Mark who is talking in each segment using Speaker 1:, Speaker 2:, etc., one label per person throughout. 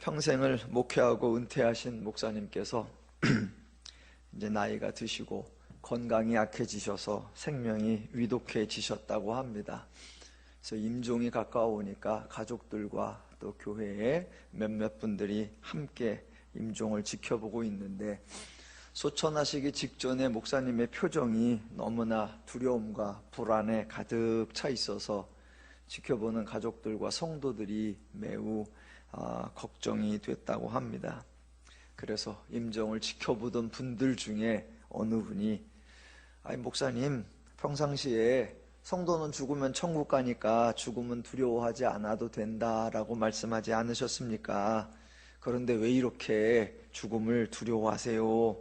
Speaker 1: 평생을 목회하고 은퇴하신 목사님께서 이제 나이가 드시고 건강이 약해지셔서 생명이 위독해지셨다고 합니다. 그래서 임종이 가까워오니까 가족들과 또 교회의 몇몇 분들이 함께 임종을 지켜보고 있는데, 소천하시기 직전에 목사님의 표정이 너무나 두려움과 불안에 가득 차 있어서 지켜보는 가족들과 성도들이 매우 걱정이 됐다고 합니다. 그래서 임종을 지켜보던 분들 중에 어느 분이 목사님, 평상시에 성도는 죽으면 천국 가니까 죽음은 두려워하지 않아도 된다라고 말씀하지 않으셨습니까? 그런데 왜 이렇게 죽음을 두려워하세요?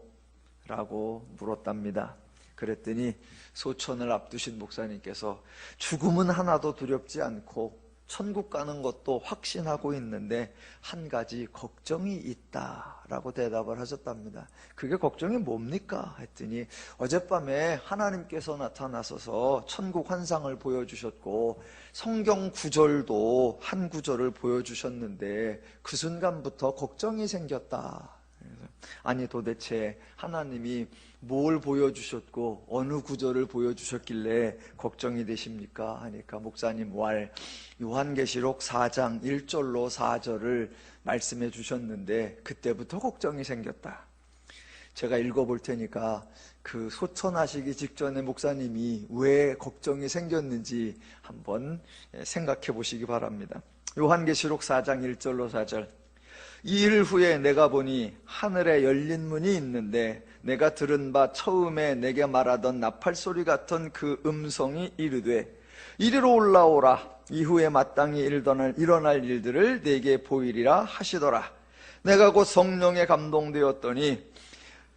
Speaker 1: 라고 물었답니다. 그랬더니 소천을 앞두신 목사님께서 죽음은 하나도 두렵지 않고 천국 가는 것도 확신하고 있는데 한 가지 걱정이 있다라고 대답을 하셨답니다. 그게 걱정이 뭡니까? 했더니 어젯밤에 하나님께서 나타나셔서 천국 환상을 보여주셨고 성경 구절도 한 구절을 보여주셨는데 그 순간부터 걱정이 생겼다. 아니 도대체 하나님이 뭘 보여주셨고 어느 구절을 보여주셨길래 걱정이 되십니까? 하니까 목사님 왈 요한계시록 4장 1절로 4절을 말씀해 주셨는데 그때부터 걱정이 생겼다. 제가 읽어볼 테니까 그 소천하시기 직전에 목사님이 왜 걱정이 생겼는지 한번 생각해 보시기 바랍니다. 요한계시록 4장 1절로 4절. 2일 후에 내가 보니 하늘에 열린 문이 있는데 내가 들은 바 처음에 내게 말하던 나팔소리 같은 그 음성이 이르되 이리로 올라오라. 이후에 마땅히 일어날 일들을 내게 보이리라 하시더라. 내가 곧 성령에 감동되었더니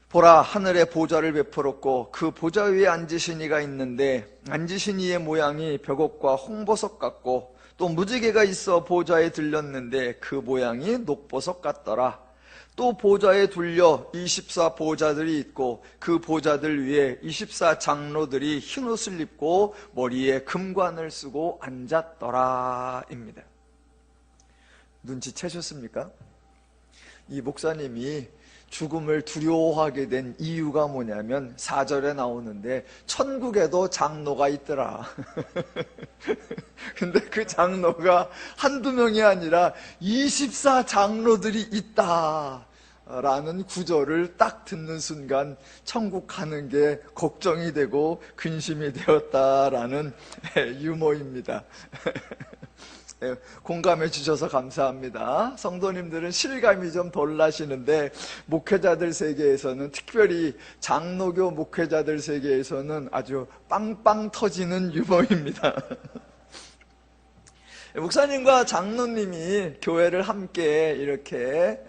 Speaker 1: 보라, 하늘에 보좌를 베풀었고 그 보좌 위에 앉으신 이가 있는데 앉으신 이의 모양이 벽옥과 홍보석 같고 또 무지개가 있어 보좌에 들렸는데 그 모양이 녹보석 같더라. 또 보좌에 둘려 24 보좌들이 있고 그 보좌들 위에 24 장로들이 흰옷을 입고 머리에 금관을 쓰고 앉았더라 입니다. 눈치채셨습니까? 이 목사님이 죽음을 두려워하게 된 이유가 뭐냐면 4절에 나오는데 천국에도 장로가 있더라. 근데 그 장로가 한두 명이 아니라 24 장로들이 있다 라는 구절을 딱 듣는 순간 천국 가는 게 걱정이 되고 근심이 되었다라는 유머입니다. 공감해 주셔서 감사합니다. 성도님들은 실감이 좀 덜 나시는데 목회자들 세계에서는, 특별히 장로교 목회자들 세계에서는 아주 빵빵 터지는 유머입니다. 목사님과 장로님이 교회를 함께 이렇게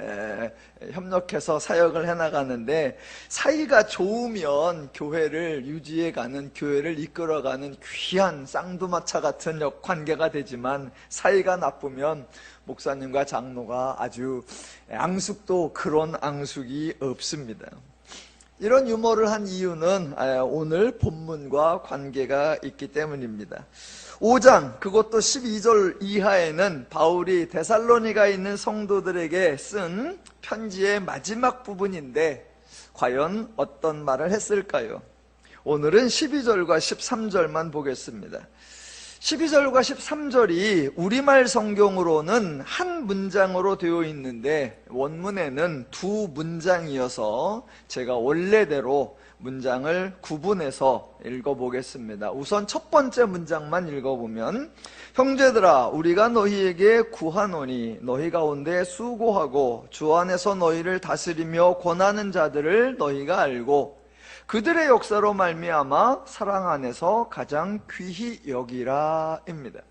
Speaker 1: 협력해서 사역을 해나가는데 사이가 좋으면 교회를 유지해가는, 교회를 이끌어가는 귀한 쌍두마차 같은 관계가 되지만 사이가 나쁘면 목사님과 장로가 아주 앙숙도 그런 앙숙이 없습니다. 이런 유머를 한 이유는 오늘 본문과 관계가 있기 때문입니다. 5장, 그것도 12절 이하에는 바울이 데살로니가 있는 성도들에게 쓴 편지의 마지막 부분인데 과연 어떤 말을 했을까요? 오늘은 12절과 13절만 보겠습니다. 12절과 13절이 우리말 성경으로는 한 문장으로 되어 있는데 원문에는 두 문장이어서 제가 원래대로 문장을 구분해서 읽어보겠습니다. 우선 첫 번째 문장만 읽어보면 형제들아 우리가 너희에게 구하노니 너희 가운데 수고하고 주 안에서 너희를 다스리며 권하는 자들을 너희가 알고 그들의 역사로 말미암아 사랑 안에서 가장 귀히 여기라 입니다.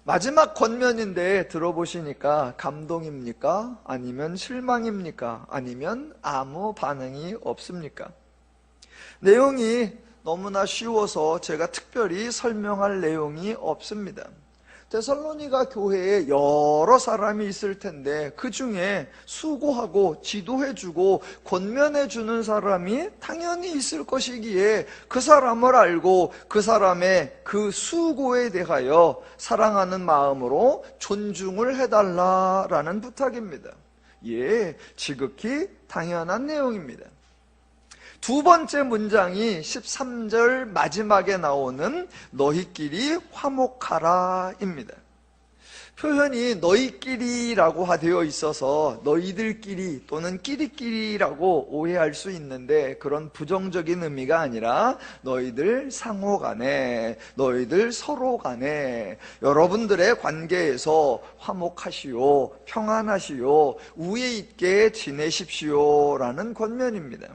Speaker 1: 마지막 권면인데 들어보시니까 감동입니까? 아니면 실망입니까? 아니면 아무 반응이 없습니까? 내용이 너무나 쉬워서 제가 특별히 설명할 내용이 없습니다. 데살로니가 교회에 여러 사람이 있을 텐데 그 중에 수고하고 지도해주고 권면해주는 사람이 당연히 있을 것이기에 그 사람을 알고 그 사람의 그 수고에 대하여 사랑하는 마음으로 존중을 해달라라는 부탁입니다. 예, 지극히 당연한 내용입니다. 두 번째 문장이 13절 마지막에 나오는 너희끼리 화목하라입니다. 표현이 너희끼리라고 되어 있어서 너희들끼리 또는 끼리끼리라고 오해할 수 있는데 그런 부정적인 의미가 아니라 너희들 상호 간에, 너희들 서로 간에 여러분들의 관계에서 화목하시오, 평안하시오, 우애 있게 지내십시오 라는 권면입니다.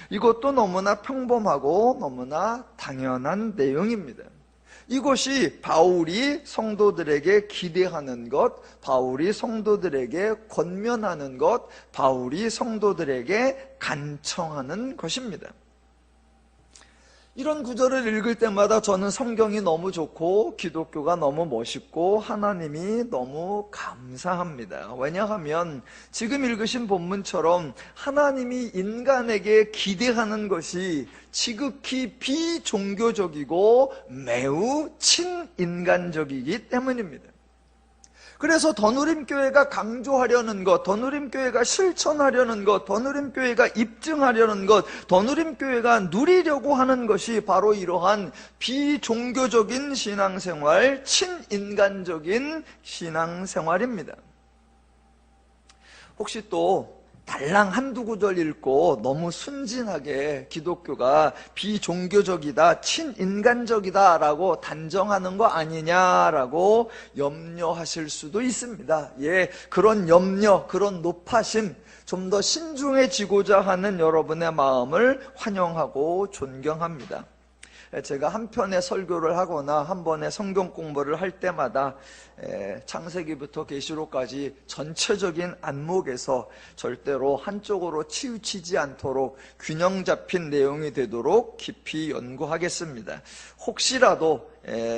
Speaker 1: 이것도 너무나 평범하고 너무나 당연한 내용입니다. 이것이 바울이 성도들에게 기대하는 것, 바울이 성도들에게 권면하는 것, 바울이 성도들에게 간청하는 것입니다. 이런 구절을 읽을 때마다 저는 성경이 너무 좋고 기독교가 너무 멋있고 하나님이 너무 감사합니다. 왜냐하면 지금 읽으신 본문처럼 하나님이 인간에게 기대하는 것이 지극히 비종교적이고 매우 친인간적이기 때문입니다. 그래서 더누림교회가 강조하려는 것, 더누림교회가 실천하려는 것, 더누림교회가 입증하려는 것, 더누림교회가 누리려고 하는 것이 바로 이러한 비종교적인 신앙생활, 친인간적인 신앙생활입니다. 혹시 또 달랑 한두 구절 읽고 너무 순진하게 기독교가 비종교적이다, 친인간적이다 라고 단정하는 거 아니냐라고 염려하실 수도 있습니다. 예, 그런 염려, 그런 높아심, 좀 더 신중해지고자 하는 여러분의 마음을 환영하고 존경합니다. 제가 한 편의 설교를 하거나 한 번의 성경 공부를 할 때마다 창세기부터 계시록까지 전체적인 안목에서 절대로 한쪽으로 치우치지 않도록 균형 잡힌 내용이 되도록 깊이 연구하겠습니다. 혹시라도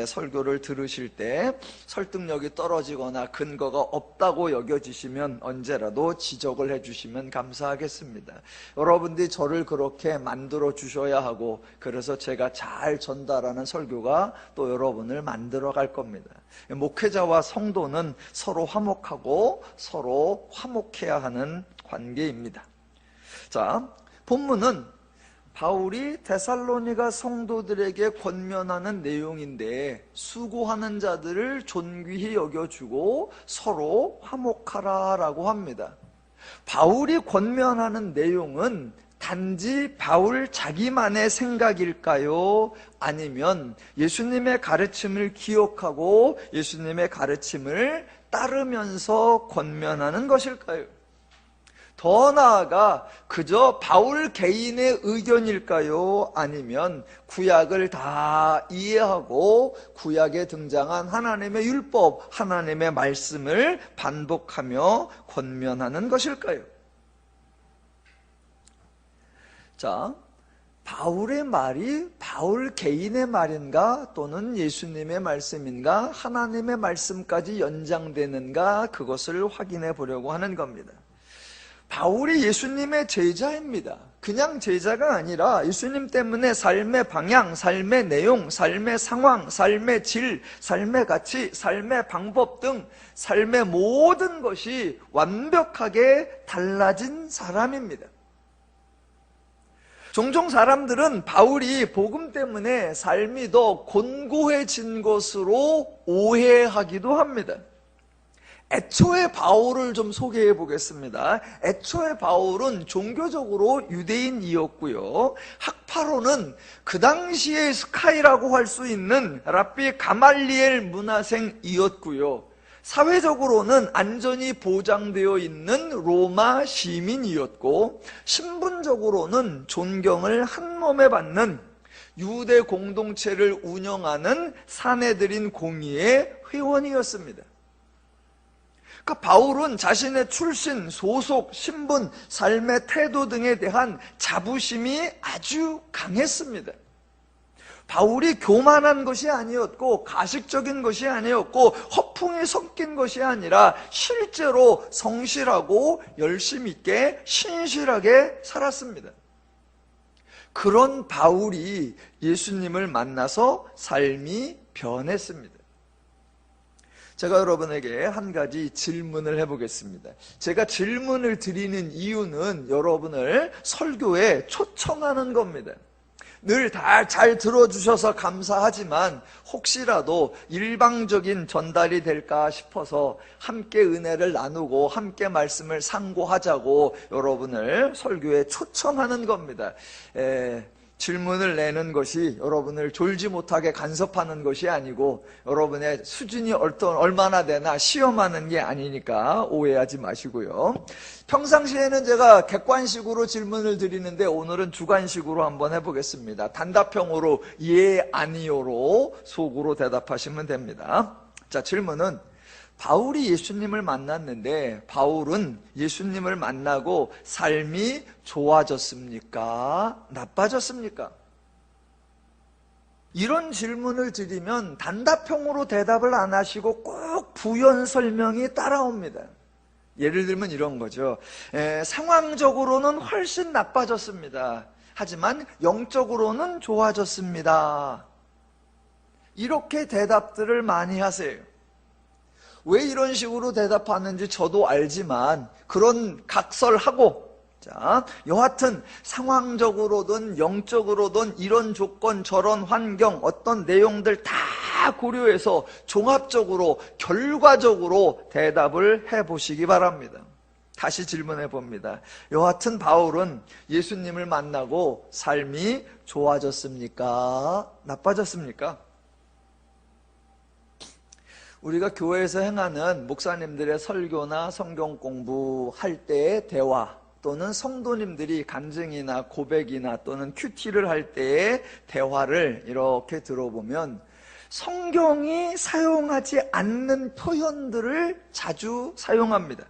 Speaker 1: 설교를 들으실 때 설득력이 떨어지거나 근거가 없다고 여겨지시면 언제라도 지적을 해주시면 감사하겠습니다. 여러분들이 저를 그렇게 만들어 주셔야 하고 그래서 제가 잘 전달하는 설교가 또 여러분을 만들어 갈 겁니다. 목회자와 성도는 서로 화목하고 서로 화목해야 하는 관계입니다. 자, 본문은 바울이 데살로니가 성도들에게 권면하는 내용인데 수고하는 자들을 존귀히 여겨주고 서로 화목하라라고 합니다. 바울이 권면하는 내용은 단지 바울 자기만의 생각일까요? 아니면 예수님의 가르침을 기억하고 예수님의 가르침을 따르면서 권면하는 것일까요? 더 나아가 그저 바울 개인의 의견일까요? 아니면 구약을 다 이해하고 구약에 등장한 하나님의 율법, 하나님의 말씀을 반복하며 권면하는 것일까요? 자, 바울의 말이 바울 개인의 말인가 또는 예수님의 말씀인가 하나님의 말씀까지 연장되는가 그것을 확인해 보려고 하는 겁니다. 바울이 예수님의 제자입니다. 그냥 제자가 아니라 예수님 때문에 삶의 방향, 삶의 내용, 삶의 상황, 삶의 질, 삶의 가치, 삶의 방법 등 삶의 모든 것이 완벽하게 달라진 사람입니다. 종종 사람들은 바울이 복음 때문에 삶이 더 곤고해진 것으로 오해하기도 합니다. 애초에 바울을 좀 소개해 보겠습니다. 애초에 바울은 종교적으로 유대인이었고요. 학파로는 그 당시의 스카이라고 할 수 있는 랍비 가말리엘 문화생이었고요. 사회적으로는 안전이 보장되어 있는 로마 시민이었고 신분적으로는 존경을 한 몸에 받는 유대 공동체를 운영하는 사내들인 공의의 회원이었습니다. 그러니까 바울은 자신의 출신, 소속, 신분, 삶의 태도 등에 대한 자부심이 아주 강했습니다. 바울이 교만한 것이 아니었고 가식적인 것이 아니었고 허풍이 섞인 것이 아니라 실제로 성실하고 열심 있게 신실하게 살았습니다. 그런 바울이 예수님을 만나서 삶이 변했습니다. 제가 여러분에게 한 가지 질문을 해보겠습니다. 제가 질문을 드리는 이유는 여러분을 설교에 초청하는 겁니다. 늘 다 잘 들어주셔서 감사하지만 혹시라도 일방적인 전달이 될까 싶어서 함께 은혜를 나누고 함께 말씀을 상고하자고 여러분을 설교에 초청하는 겁니다. 질문을 내는 것이 여러분을 졸지 못하게 간섭하는 것이 아니고 여러분의 수준이 얼마나 되나 시험하는 게 아니니까 오해하지 마시고요. 평상시에는 제가 객관식으로 질문을 드리는데 오늘은 주관식으로 한번 해보겠습니다. 단답형으로 예, 아니요로 속으로 대답하시면 됩니다. 자, 질문은 바울이 예수님을 만났는데 바울은 예수님을 만나고 삶이 좋아졌습니까? 나빠졌습니까? 이런 질문을 드리면 단답형으로 대답을 안 하시고 꼭 부연 설명이 따라옵니다. 예를 들면 이런 거죠. 상황적으로는 훨씬 나빠졌습니다. 하지만 영적으로는 좋아졌습니다. 이렇게 대답들을 많이 하세요. 왜 이런 식으로 대답하는지 저도 알지만 그런 각설하고, 자, 여하튼 상황적으로든 영적으로든 이런 조건 저런 환경 어떤 내용들 다 고려해서 종합적으로 결과적으로 대답을 해보시기 바랍니다. 다시 질문해 봅니다. 여하튼 바울은 예수님을 만나고 삶이 좋아졌습니까? 나빠졌습니까? 우리가 교회에서 행하는 목사님들의 설교나 성경 공부할 때의 대화 또는 성도님들이 간증이나 고백이나 또는 큐티를 할 때의 대화를 이렇게 들어보면 성경이 사용하지 않는 표현들을 자주 사용합니다.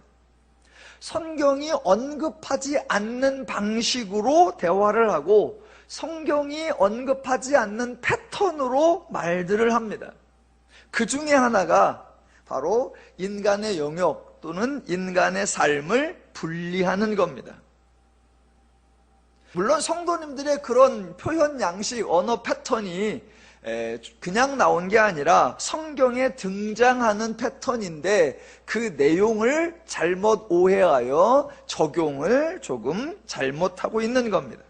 Speaker 1: 성경이 언급하지 않는 방식으로 대화를 하고 성경이 언급하지 않는 패턴으로 말들을 합니다. 그 중에 하나가 바로 인간의 영역 또는 인간의 삶을 분리하는 겁니다. 물론 성도님들의 그런 표현 양식, 언어 패턴이 그냥 나온 게 아니라 성경에 등장하는 패턴인데 그 내용을 잘못 오해하여 적용을 조금 잘못하고 있는 겁니다.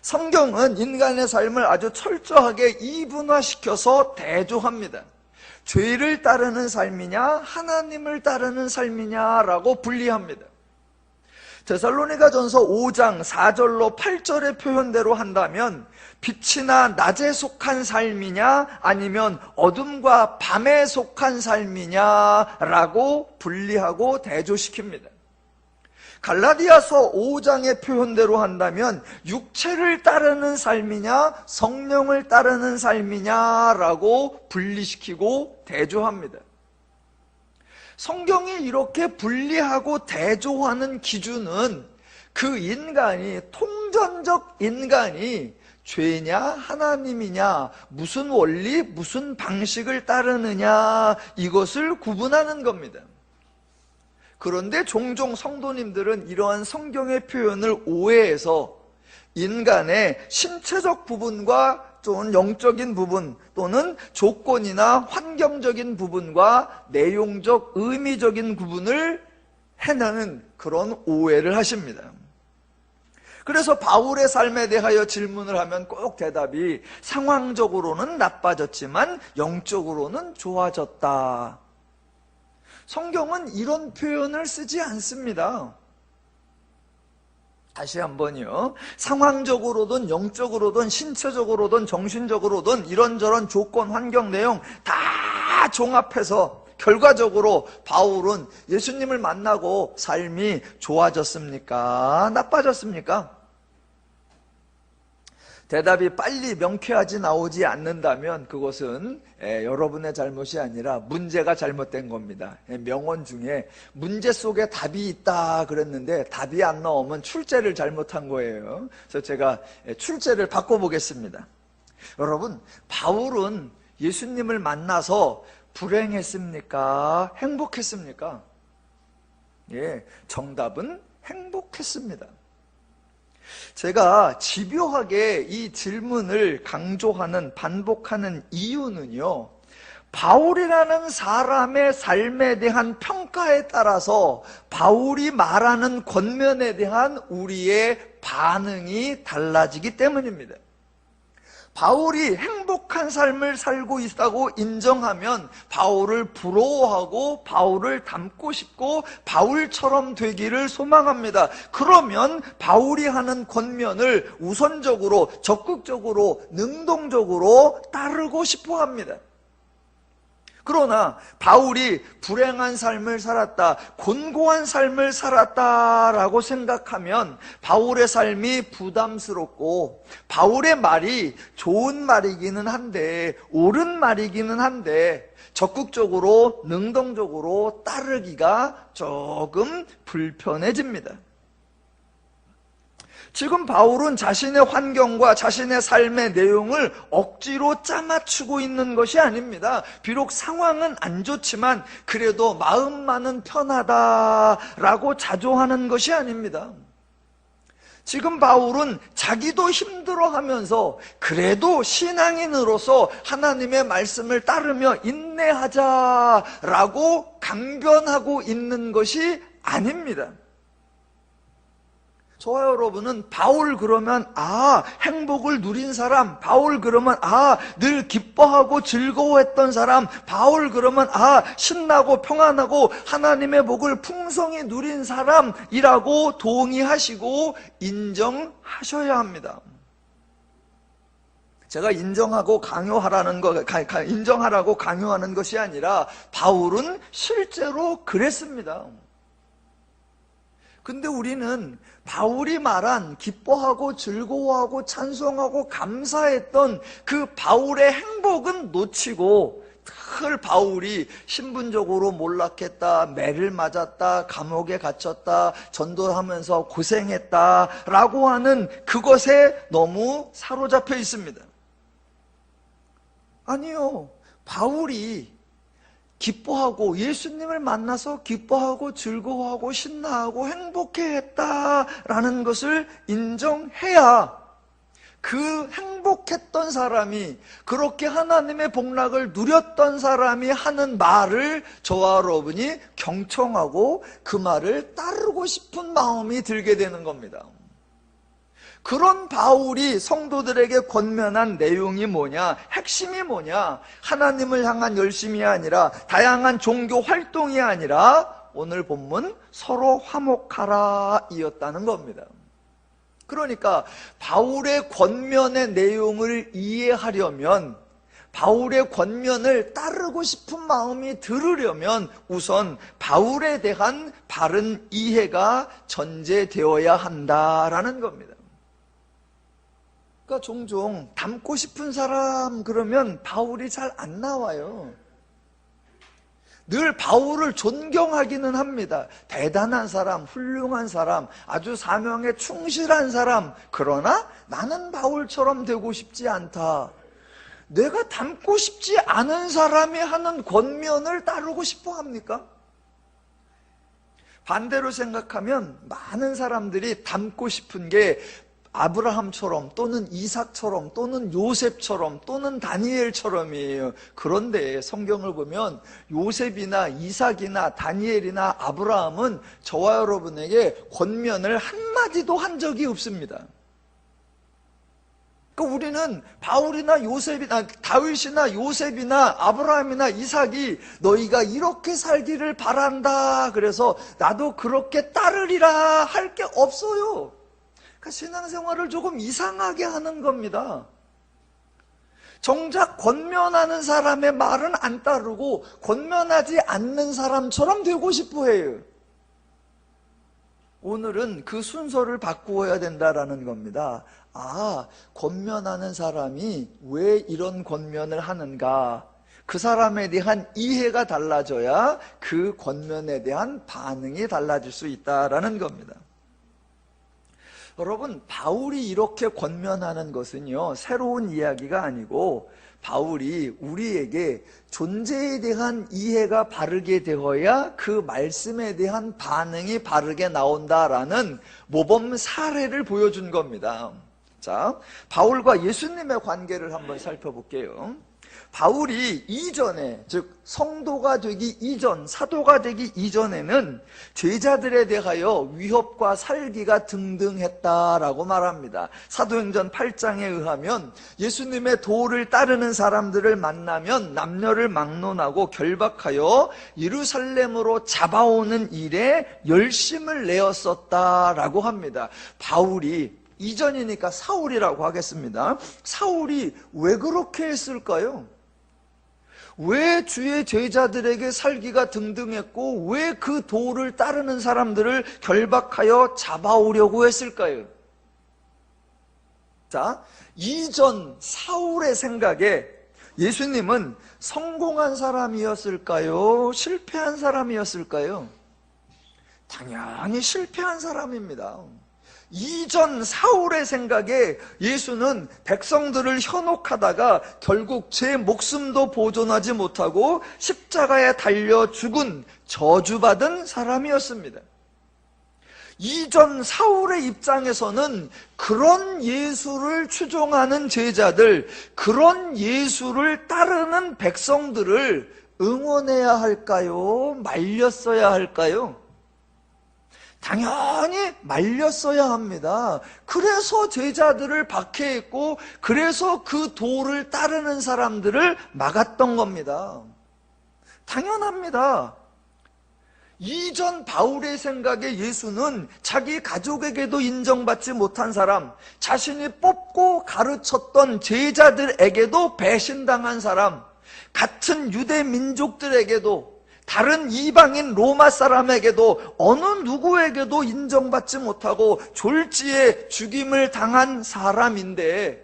Speaker 1: 성경은 인간의 삶을 아주 철저하게 이분화시켜서 대조합니다. 죄를 따르는 삶이냐 하나님을 따르는 삶이냐라고 분리합니다. 데살로니가전서 5장 4절로 8절의 표현대로 한다면 빛이나 낮에 속한 삶이냐 아니면 어둠과 밤에 속한 삶이냐라고 분리하고 대조시킵니다. 갈라디아서 5장의 표현대로 한다면 육체를 따르는 삶이냐 성령을 따르는 삶이냐라고 분리시키고 대조합니다. 성경이 이렇게 분리하고 대조하는 기준은 그 인간이, 통전적 인간이 죄냐 하나님이냐 무슨 원리 무슨 방식을 따르느냐 이것을 구분하는 겁니다. 그런데 종종 성도님들은 이러한 성경의 표현을 오해해서 인간의 신체적 부분과 또는 영적인 부분 또는 조건이나 환경적인 부분과 내용적 의미적인 구분을 해내는 그런 오해를 하십니다. 그래서 바울의 삶에 대하여 질문을 하면 꼭 대답이 상황적으로는 나빠졌지만 영적으로는 좋아졌다. 성경은 이런 표현을 쓰지 않습니다. 다시 한번요. 상황적으로든 영적으로든 신체적으로든 정신적으로든 이런저런 조건, 환경, 내용 다 종합해서 결과적으로 바울은 예수님을 만나고 삶이 좋아졌습니까? 나빠졌습니까? 대답이 빨리 명쾌하지 나오지 않는다면 그것은 여러분의 잘못이 아니라 문제가 잘못된 겁니다. 명언 중에 문제 속에 답이 있다 그랬는데 답이 안 나오면 출제를 잘못한 거예요. 그래서 제가 출제를 바꿔보겠습니다. 여러분, 바울은 예수님을 만나서 불행했습니까? 행복했습니까? 예, 정답은 행복했습니다. 제가 집요하게 이 질문을 강조하는, 반복하는 이유는요, 바울이라는 사람의 삶에 대한 평가에 따라서 바울이 말하는 권면에 대한 우리의 반응이 달라지기 때문입니다. 바울이 행복한 삶을 살고 있다고 인정하면 바울을 부러워하고 바울을 닮고 싶고 바울처럼 되기를 소망합니다. 그러면 바울이 하는 권면을 우선적으로, 적극적으로, 능동적으로 따르고 싶어 합니다. 그러나 바울이 불행한 삶을 살았다, 곤고한 삶을 살았다라고 생각하면 바울의 삶이 부담스럽고 바울의 말이 좋은 말이기는 한데, 옳은 말이기는 한데 적극적으로, 능동적으로 따르기가 조금 불편해집니다. 지금 바울은 자신의 환경과 자신의 삶의 내용을 억지로 짜맞추고 있는 것이 아닙니다. 비록 상황은 안 좋지만 그래도 마음만은 편하다라고 자조하는 것이 아닙니다. 지금 바울은 자기도 힘들어하면서 그래도 신앙인으로서 하나님의 말씀을 따르며 인내하자라고 강변하고 있는 것이 아닙니다. 저와 여러분은 바울 그러면 행복을 누린 사람, 바울 그러면 늘 기뻐하고 즐거워했던 사람, 바울 그러면 신나고 평안하고 하나님의 복을 풍성히 누린 사람이라고 동의하시고 인정하셔야 합니다. 제가 인정하라고 강요하는 것이 아니라 바울은 실제로 그랬습니다. 근데 우리는 바울이 말한 기뻐하고 즐거워하고 찬송하고 감사했던 그 바울의 행복은 놓치고 늘 바울이 신분적으로 몰락했다, 매를 맞았다, 감옥에 갇혔다, 전도하면서 고생했다라고 하는 그것에 너무 사로잡혀 있습니다. 아니요, 바울이 기뻐하고 예수님을 만나서 기뻐하고 즐거워하고 신나하고 행복해했다라는 것을 인정해야 그 행복했던 사람이, 그렇게 하나님의 복락을 누렸던 사람이 하는 말을 저와 여러분이 경청하고 그 말을 따르고 싶은 마음이 들게 되는 겁니다. 그런 바울이 성도들에게 권면한 내용이 뭐냐? 핵심이 뭐냐? 하나님을 향한 열심이 아니라, 다양한 종교 활동이 아니라 오늘 본문 서로 화목하라 이었다는 겁니다. 그러니까 바울의 권면의 내용을 이해하려면, 바울의 권면을 따르고 싶은 마음이 들으려면 우선 바울에 대한 바른 이해가 전제되어야 한다라는 겁니다. 그러니까 종종 닮고 싶은 사람 그러면 바울이 잘 안 나와요. 늘 바울을 존경하기는 합니다. 대단한 사람, 훌륭한 사람, 아주 사명에 충실한 사람. 그러나 나는 바울처럼 되고 싶지 않다. 내가 닮고 싶지 않은 사람이 하는 권면을 따르고 싶어 합니까? 반대로 생각하면 많은 사람들이 닮고 싶은 게 아브라함처럼 또는 이삭처럼 또는 요셉처럼 또는 다니엘처럼이에요. 그런데 성경을 보면 요셉이나 이삭이나 다니엘이나 아브라함은 저와 여러분에게 권면을 한마디도 한 적이 없습니다. 그러니까 우리는 바울이나 요셉이나 다윗이나 요셉이나 아브라함이나 이삭이 너희가 이렇게 살기를 바란다, 그래서 나도 그렇게 따르리라 할 게 없어요. 그러니까 신앙생활을 조금 이상하게 하는 겁니다. 정작 권면하는 사람의 말은 안 따르고 권면하지 않는 사람처럼 되고 싶어 해요. 오늘은 그 순서를 바꾸어야 된다라는 겁니다. 권면하는 사람이 왜 이런 권면을 하는가? 그 사람에 대한 이해가 달라져야 그 권면에 대한 반응이 달라질 수 있다라는 겁니다. 여러분, 바울이 이렇게 권면하는 것은요, 새로운 이야기가 아니고 바울이 우리에게 존재에 대한 이해가 바르게 되어야 그 말씀에 대한 반응이 바르게 나온다라는 모범 사례를 보여준 겁니다. 자, 바울과 예수님의 관계를 한번 살펴볼게요. 바울이 이전에, 즉 성도가 되기 이전, 사도가 되기 이전에는 제자들에 대하여 위협과 살기가 등등했다라고 말합니다. 사도행전 8장에 의하면 예수님의 도를 따르는 사람들을 만나면 남녀를 막론하고 결박하여 예루살렘으로 잡아오는 일에 열심을 내었었다라고 합니다. 바울이, 이전이니까 사울이라고 하겠습니다. 사울이 왜 그렇게 했을까요? 왜 주의 제자들에게 살기가 등등했고 왜 그 도를 따르는 사람들을 결박하여 잡아오려고 했을까요? 자, 이전 사울의 생각에 예수님은 성공한 사람이었을까요? 실패한 사람이었을까요? 당연히 실패한 사람입니다. 이전 사울의 생각에 예수는 백성들을 현혹하다가 결국 제 목숨도 보존하지 못하고 십자가에 달려 죽은 저주받은 사람이었습니다. 이전 사울의 입장에서는 그런 예수를 추종하는 제자들, 그런 예수를 따르는 백성들을 응원해야 할까요? 말렸어야 할까요? 당연히 말렸어야 합니다. 그래서 제자들을 박해했고 그래서 그 도를 따르는 사람들을 막았던 겁니다. 당연합니다. 이전 바울의 생각에 예수는 자기 가족에게도 인정받지 못한 사람, 자신이 뽑고 가르쳤던 제자들에게도 배신당한 사람, 같은 유대 민족들에게도, 다른 이방인 로마 사람에게도, 어느 누구에게도 인정받지 못하고 졸지에 죽임을 당한 사람인데,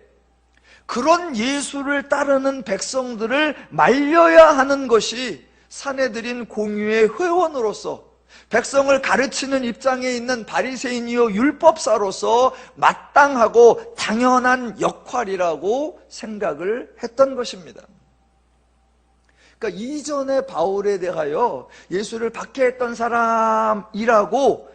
Speaker 1: 그런 예수를 따르는 백성들을 말려야 하는 것이 사내들인 공유의 회원으로서, 백성을 가르치는 입장에 있는 바리새인이요 율법사로서 마땅하고 당연한 역할이라고 생각을 했던 것입니다. 그러니까 이전에 바울에 대하여 예수를 박해했던 사람이라고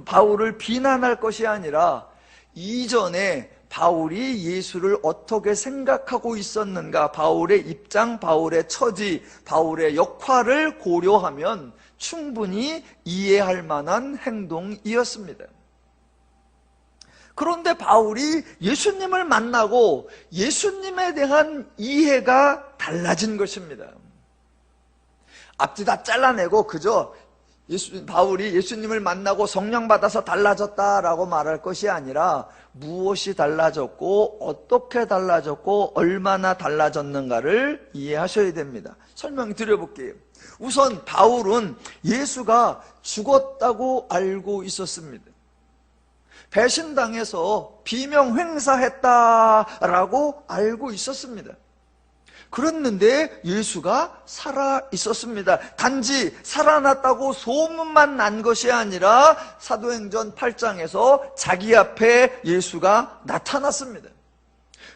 Speaker 1: 바울을 비난할 것이 아니라, 이전에 바울이 예수를 어떻게 생각하고 있었는가, 바울의 입장, 바울의 처지, 바울의 역할을 고려하면 충분히 이해할 만한 행동이었습니다. 그런데 바울이 예수님을 만나고 예수님에 대한 이해가 달라진 것입니다. 앞뒤 다 잘라내고 그저 바울이 예수님을 만나고 성령 받아서 달라졌다라고 말할 것이 아니라, 무엇이 달라졌고 어떻게 달라졌고 얼마나 달라졌는가를 이해하셔야 됩니다. 설명 드려볼게요. 우선 바울은 예수가 죽었다고 알고 있었습니다. 배신당해서 비명 횡사했다라고 알고 있었습니다. 그랬는데 예수가 살아 있었습니다. 단지 살아났다고 소문만 난 것이 아니라 사도행전 8장에서 자기 앞에 예수가 나타났습니다.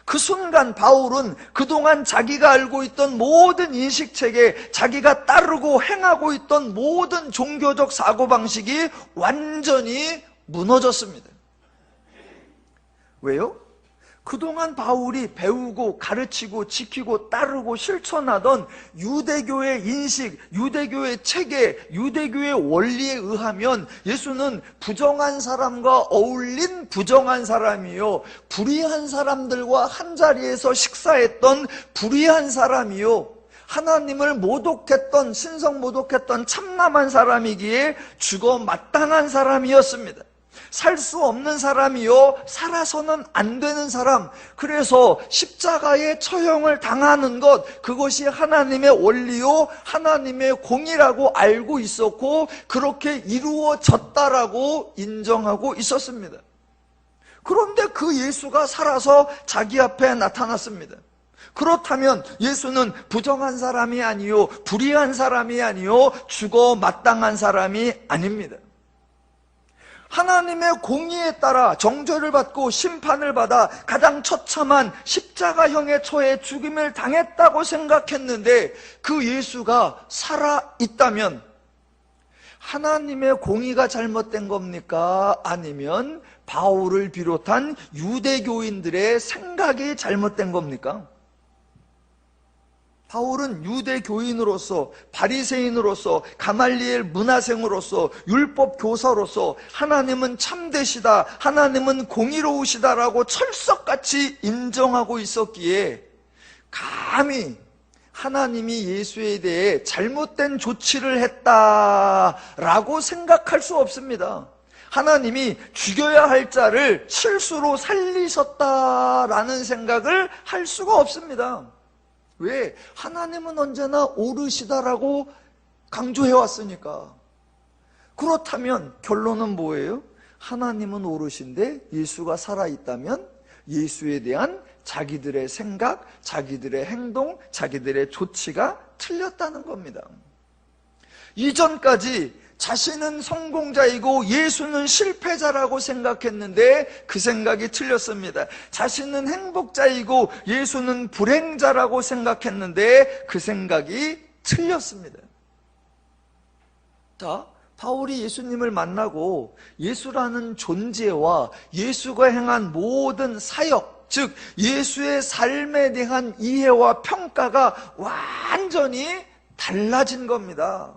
Speaker 1: 그 순간 바울은 그동안 자기가 알고 있던 모든 인식체계, 자기가 따르고 행하고 있던 모든 종교적 사고방식이 완전히 무너졌습니다. 왜요? 그동안 바울이 배우고 가르치고 지키고 따르고 실천하던 유대교의 인식, 유대교의 체계, 유대교의 원리에 의하면 예수는 부정한 사람과 어울린 부정한 사람이요, 불의한 사람들과 한자리에서 식사했던 불의한 사람이요, 하나님을 모독했던, 신성 모독했던 참남한 사람이기에 죽어 마땅한 사람이었습니다. 살 수 없는 사람이요, 살아서는 안 되는 사람, 그래서 십자가의 처형을 당하는 것, 그것이 하나님의 원리요 하나님의 공이라고 알고 있었고 그렇게 이루어졌다라고 인정하고 있었습니다. 그런데 그 예수가 살아서 자기 앞에 나타났습니다. 그렇다면 예수는 부정한 사람이 아니요, 불의한 사람이 아니요, 죽어 마땅한 사람이 아닙니다. 하나님의 공의에 따라 정죄를 받고 심판을 받아 가장 처참한 십자가형의 처해 죽임을 당했다고 생각했는데 그 예수가 살아있다면 하나님의 공의가 잘못된 겁니까? 아니면 바울을 비롯한 유대교인들의 생각이 잘못된 겁니까? 바울은 유대교인으로서, 바리새인으로서, 가말리엘 문화생으로서, 율법 교사로서 하나님은 참되시다, 하나님은 공의로우시다라고 철석같이 인정하고 있었기에 감히 하나님이 예수에 대해 잘못된 조치를 했다라고 생각할 수 없습니다. 하나님이 죽여야 할 자를 실수로 살리셨다라는 생각을 할 수가 없습니다. 왜? 하나님은 언제나 옳으시다라고 강조해왔으니까. 그렇다면 결론은 뭐예요? 하나님은 옳으신데 예수가 살아있다면 예수에 대한 자기들의 생각, 자기들의 행동, 자기들의 조치가 틀렸다는 겁니다. 이전까지 자신은 성공자이고 예수는 실패자라고 생각했는데 그 생각이 틀렸습니다. 자신은 행복자이고 예수는 불행자라고 생각했는데 그 생각이 틀렸습니다. 자, 바울이 예수님을 만나고 예수라는 존재와 예수가 행한 모든 사역, 즉 예수의 삶에 대한 이해와 평가가 완전히 달라진 겁니다.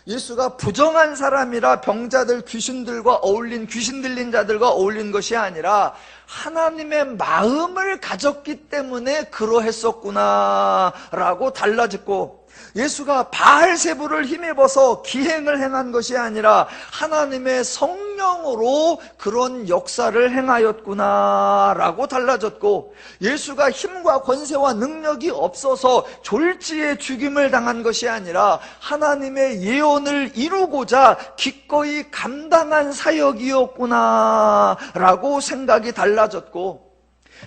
Speaker 1: 예수가 부정한 사람이라 병자들, 귀신들과 어울린, 귀신 들린 자들과 어울린 것이 아니라 하나님의 마음을 가졌기 때문에 그러했었구나 라고 달라졌고, 예수가 바알세부를 힘입어서 기행을 행한 것이 아니라 하나님의 성령으로 그런 역사를 행하였구나 라고 달라졌고, 예수가 힘과 권세와 능력이 없어서 졸지에 죽임을 당한 것이 아니라 하나님의 예언을 이루고자 기꺼이 감당한 사역이었구나 라고 생각이 달라졌고,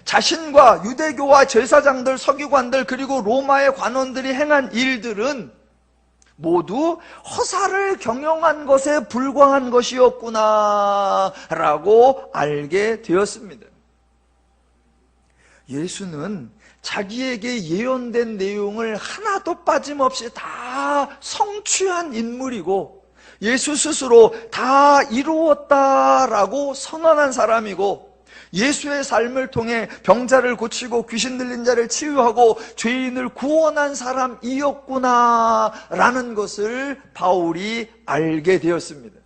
Speaker 1: 자신과 유대교와 제사장들, 서기관들, 그리고 로마의 관원들이 행한 일들은 모두 허사를 경영한 것에 불과한 것이었구나 라고 알게 되었습니다. 예수는 자기에게 예언된 내용을 하나도 빠짐없이 다 성취한 인물이고, 예수 스스로 다 이루었다라고 선언한 사람이고, 예수의 삶을 통해 병자를 고치고 귀신 들린 자를 치유하고 죄인을 구원한 사람이었구나라는 것을 바울이 알게 되었습니다.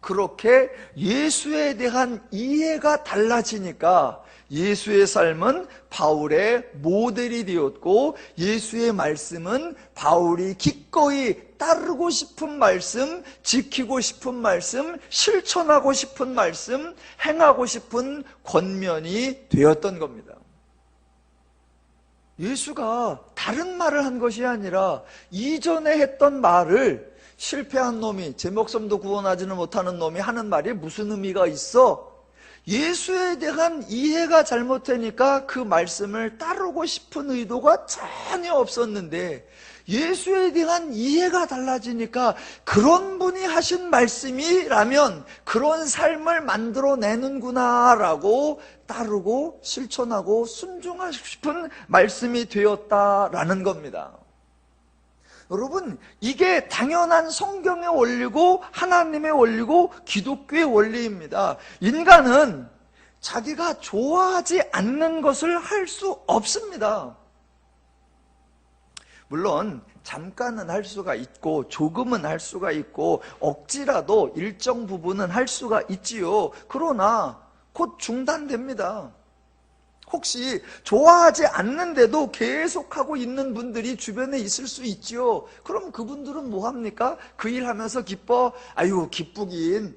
Speaker 1: 그렇게 예수에 대한 이해가 달라지니까 예수의 삶은 바울의 모델이 되었고, 예수의 말씀은 바울이 기꺼이 따르고 싶은 말씀, 지키고 싶은 말씀, 실천하고 싶은 말씀, 행하고 싶은 권면이 되었던 겁니다. 예수가 다른 말을 한 것이 아니라 이전에 했던 말을 실패한 놈이, 제 목숨도 구원하지는 못하는 놈이 하는 말이 무슨 의미가 있어? 예수에 대한 이해가 잘못되니까 그 말씀을 따르고 싶은 의도가 전혀 없었는데, 예수에 대한 이해가 달라지니까 그런 분이 하신 말씀이라면 그런 삶을 만들어내는구나 라고 따르고 실천하고 순종하고 싶은 말씀이 되었다라는 겁니다. 여러분, 이게 당연한 성경의 원리고 하나님의 원리고 기독교의 원리입니다. 인간은 자기가 좋아하지 않는 것을 할 수 없습니다. 물론 잠깐은 할 수가 있고 조금은 할 수가 있고 억지라도 일정 부분은 할 수가 있지요. 그러나 곧 중단됩니다. 혹시 좋아하지 않는데도 계속하고 있는 분들이 주변에 있을 수 있지요. 그럼 그분들은 뭐합니까? 그 일하면서 기뻐? 아유, 기쁘긴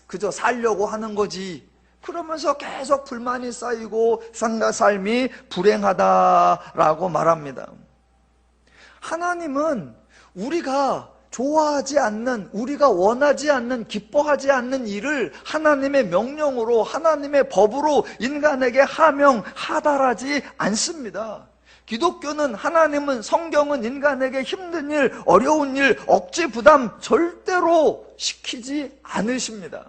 Speaker 1: 그저 살려고 하는 거지. 그러면서 계속 불만이 쌓이고 삶이 불행하다라고 말합니다. 하나님은 우리가 좋아하지 않는, 우리가 원하지 않는, 기뻐하지 않는 일을 하나님의 명령으로, 하나님의 법으로 인간에게 하명하달하지 않습니다. 기독교는, 하나님은, 성경은 인간에게 힘든 일, 어려운 일, 억지 부담 절대로 시키지 않으십니다.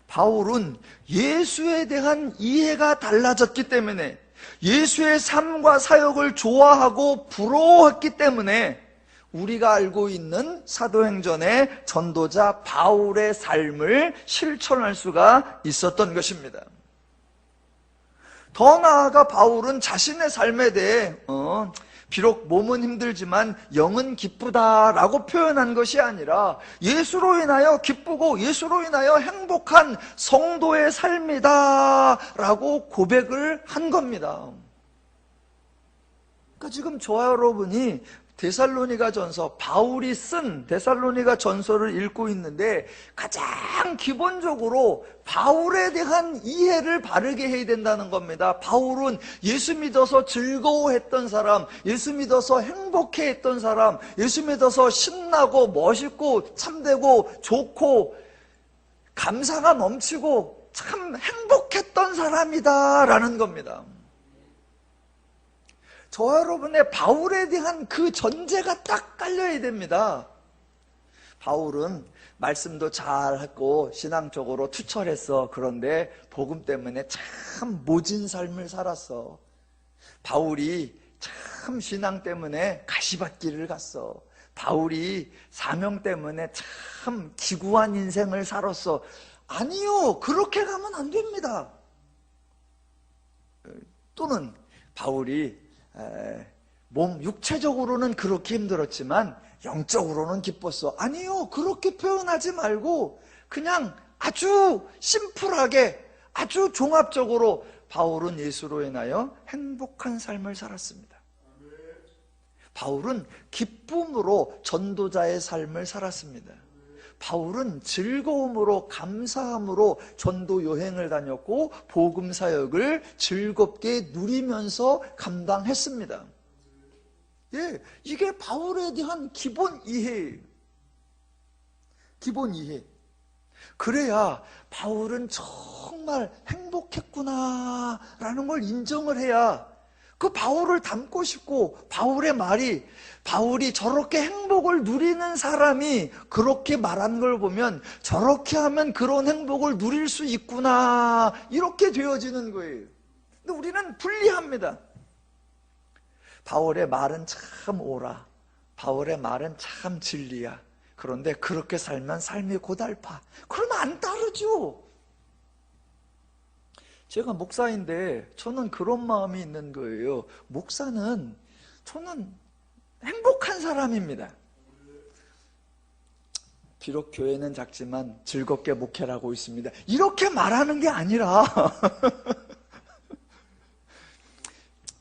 Speaker 1: 바울은 예수에 대한 이해가 달라졌기 때문에, 예수의 삶과 사역을 좋아하고 부러워했기 때문에 우리가 알고 있는 사도행전의 전도자 바울의 삶을 실천할 수가 있었던 것입니다. 더 나아가 바울은 자신의 삶에 대해 비록 몸은 힘들지만 영은 기쁘다라고 표현한 것이 아니라 예수로 인하여 기쁘고 예수로 인하여 행복한 성도의 삶이다라고 고백을 한 겁니다. 그러니까 지금 저와 여러분이 데살로니가 전서, 바울이 쓴 데살로니가 전서를 읽고 있는데 가장 기본적으로 바울에 대한 이해를 바르게 해야 된다는 겁니다. 바울은 예수 믿어서 즐거워했던 사람, 예수 믿어서 행복해했던 사람, 예수 믿어서 신나고 멋있고 참되고 좋고 감사가 넘치고 참 행복했던 사람이다라는 겁니다. 저와 여러분의 바울에 대한 그 전제가 딱 깔려야 됩니다. 바울은 말씀도 잘했고 신앙적으로 투철했어. 그런데 복음 때문에 참 모진 삶을 살았어. 바울이 참 신앙 때문에 가시밭길을 갔어. 바울이 사명 때문에 참 기구한 인생을 살았어. 아니요, 그렇게 가면 안 됩니다. 또는 바울이 육체적으로는 그렇게 힘들었지만 영적으로는 기뻤어. 아니요, 그렇게 표현하지 말고 그냥 아주 심플하게, 아주 종합적으로 바울은 예수로 인하여 행복한 삶을 살았습니다. 바울은 기쁨으로 전도자의 삶을 살았습니다. 바울은 즐거움으로, 감사함으로 전도 여행을 다녔고 복음 사역을 즐겁게 누리면서 감당했습니다. 예, 이게 바울에 대한 기본 이해예요. 기본 이해. 그래야 바울은 정말 행복했구나라는 걸 인정을 해야 그 바울을 닮고 싶고, 바울의 말이, 바울이 저렇게 행복을 누리는 사람이 그렇게 말한 걸 보면 저렇게 하면 그런 행복을 누릴 수 있구나, 이렇게 되어지는 거예요. 근데 우리는 불리합니다. 바울의 말은 참 옳아, 바울의 말은 참 진리야. 그런데 그렇게 살면 삶이 고달파. 그러면 안 따르죠. 제가 목사인데 저는 그런 마음이 있는 거예요. 목사는, 저는 행복한 사람입니다. 비록 교회는 작지만 즐겁게 목회를 하고 있습니다. 이렇게 말하는 게 아니라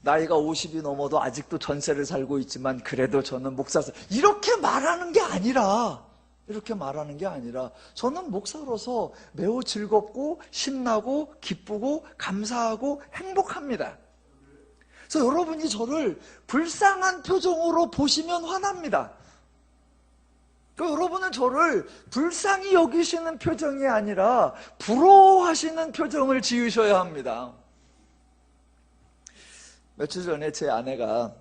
Speaker 1: 나이가 50이 넘어도 아직도 전세를 살고 있지만 그래도 저는 목사서, 이렇게 말하는 게 아니라, 이렇게 말하는 게 아니라 저는 목사로서 매우 즐겁고 신나고 기쁘고 감사하고 행복합니다. 그래서 여러분이 저를 불쌍한 표정으로 보시면 화납니다. 그러니까 여러분은 저를 불쌍히 여기시는 표정이 아니라 부러워하시는 표정을 지으셔야 합니다. 며칠 전에 제 아내가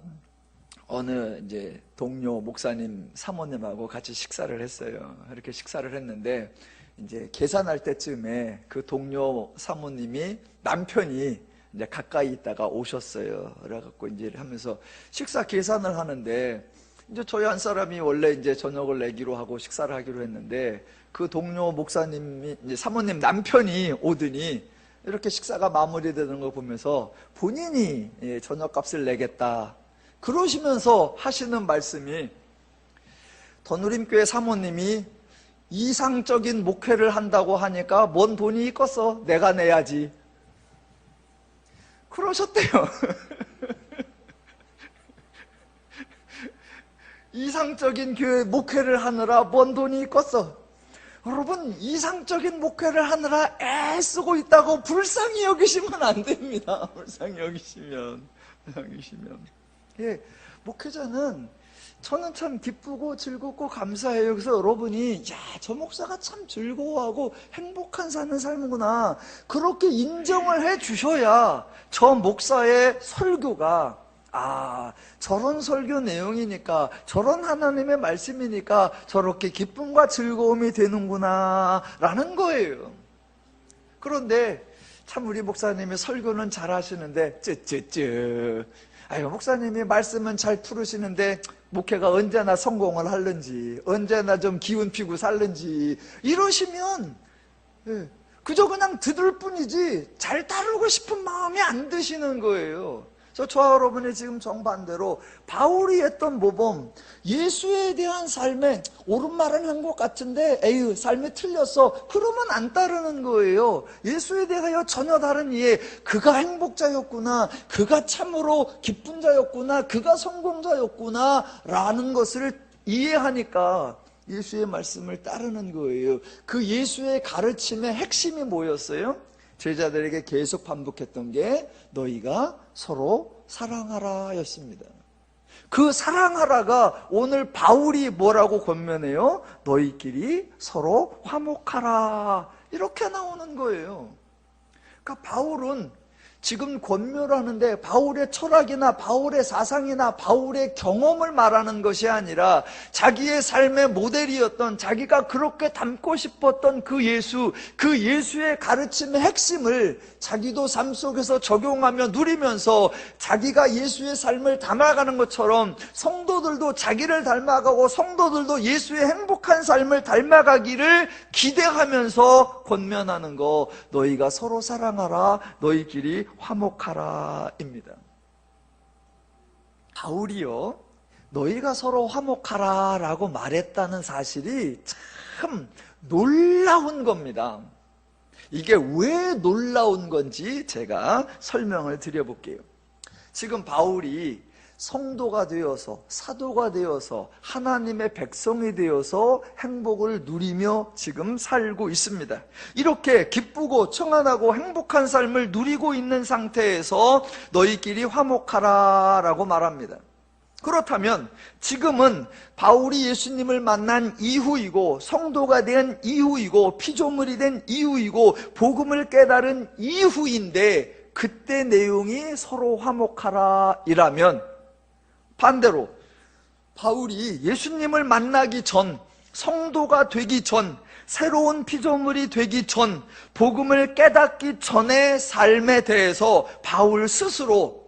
Speaker 1: 어느 이제 동료 목사님 사모님하고 같이 식사를 했어요. 이렇게 식사를 했는데 이제 계산할 때쯤에 그 동료 사모님이, 남편이 이제 가까이 있다가 오셨어요. 그래갖고 이제 하면서 식사 계산을 하는데, 이제 저희 한 사람이 원래 이제 저녁을 내기로 하고 식사를 하기로 했는데 그 동료 목사님이, 이제 사모님 남편이 오더니 이렇게 식사가 마무리되는 걸 보면서 본인이 저녁값을 내겠다 그러시면서 하시는 말씀이, 더누림교회 사모님이 이상적인 목회를 한다고 하니까 뭔 돈이 있겠어, 내가 내야지, 그러셨대요. 이상적인 교회 목회를 하느라 뭔 돈이 있겠어. 여러분, 이상적인 목회를 하느라 애쓰고 있다고 불쌍히 여기시면 안 됩니다. 불쌍히 여기시면. 예, 목회자는 저는 참 기쁘고 즐겁고 감사해요. 그래서 여러분이 야, 저 목사가 참 즐거워하고 행복한 사는 삶이구나, 그렇게 인정을 해 주셔야 저 목사의 설교가 저런 설교 내용이니까, 저런 하나님의 말씀이니까 저렇게 기쁨과 즐거움이 되는구나 라는 거예요. 그런데 참 우리 목사님이 설교는 잘 하시는데 아유, 목사님이 말씀은 잘 풀으시는데 목회가 언제나 성공을 하는지, 언제나 좀 기운 피고 살는지 이러시면 그저 그냥 들을 뿐이지 잘 따르고 싶은 마음이 안 드시는 거예요. 저와 여러분이 지금 정반대로 바울이 했던 모범, 예수에 대한 삶에 옳은 말은 한 것 같은데 에휴 삶이 틀렸어, 그러면 안 따르는 거예요. 예수에 대하여 전혀 다른 이해, 그가 행복자였구나, 그가 참으로 기쁜 자였구나, 그가 성공자였구나 라는 것을 이해하니까 예수의 말씀을 따르는 거예요. 그 예수의 가르침의 핵심이 뭐였어요? 제자들에게 계속 반복했던 게 너희가 서로 사랑하라 였습니다. 그 사랑하라가 오늘 바울이 뭐라고 권면해요? 너희끼리 서로 화목하라, 이렇게 나오는 거예요. 그러니까 바울은 지금 권면을 하는데 바울의 철학이나 바울의 사상이나 바울의 경험을 말하는 것이 아니라 자기의 삶의 모델이었던, 자기가 그렇게 닮고 싶었던 그 예수의 가르침의 핵심을 자기도 삶 속에서 적용하며 누리면서 자기가 예수의 삶을 닮아가는 것처럼 성도들도 자기를 닮아가고 성도들도 예수의 행복한 삶을 닮아가기를 기대하면서 권면하는 거, 너희가 서로 사랑하라, 너희끼리 화목하라입니다. 바울이요, 너희가 서로 화목하라 라고 말했다는 사실이 참 놀라운 겁니다. 이게 왜 놀라운 건지 제가 설명을 드려볼게요. 지금 바울이 성도가 되어서, 사도가 되어서, 하나님의 백성이 되어서 행복을 누리며 지금 살고 있습니다. 이렇게 기쁘고 청안하고 행복한 삶을 누리고 있는 상태에서 너희끼리 화목하라 라고 말합니다. 그렇다면 지금은 바울이 예수님을 만난 이후이고, 성도가 된 이후이고, 피조물이 된 이후이고, 복음을 깨달은 이후인데 그때 내용이 서로 화목하라 이라면, 반대로 바울이 예수님을 만나기 전, 성도가 되기 전, 새로운 피조물이 되기 전, 복음을 깨닫기 전의 삶에 대해서 바울 스스로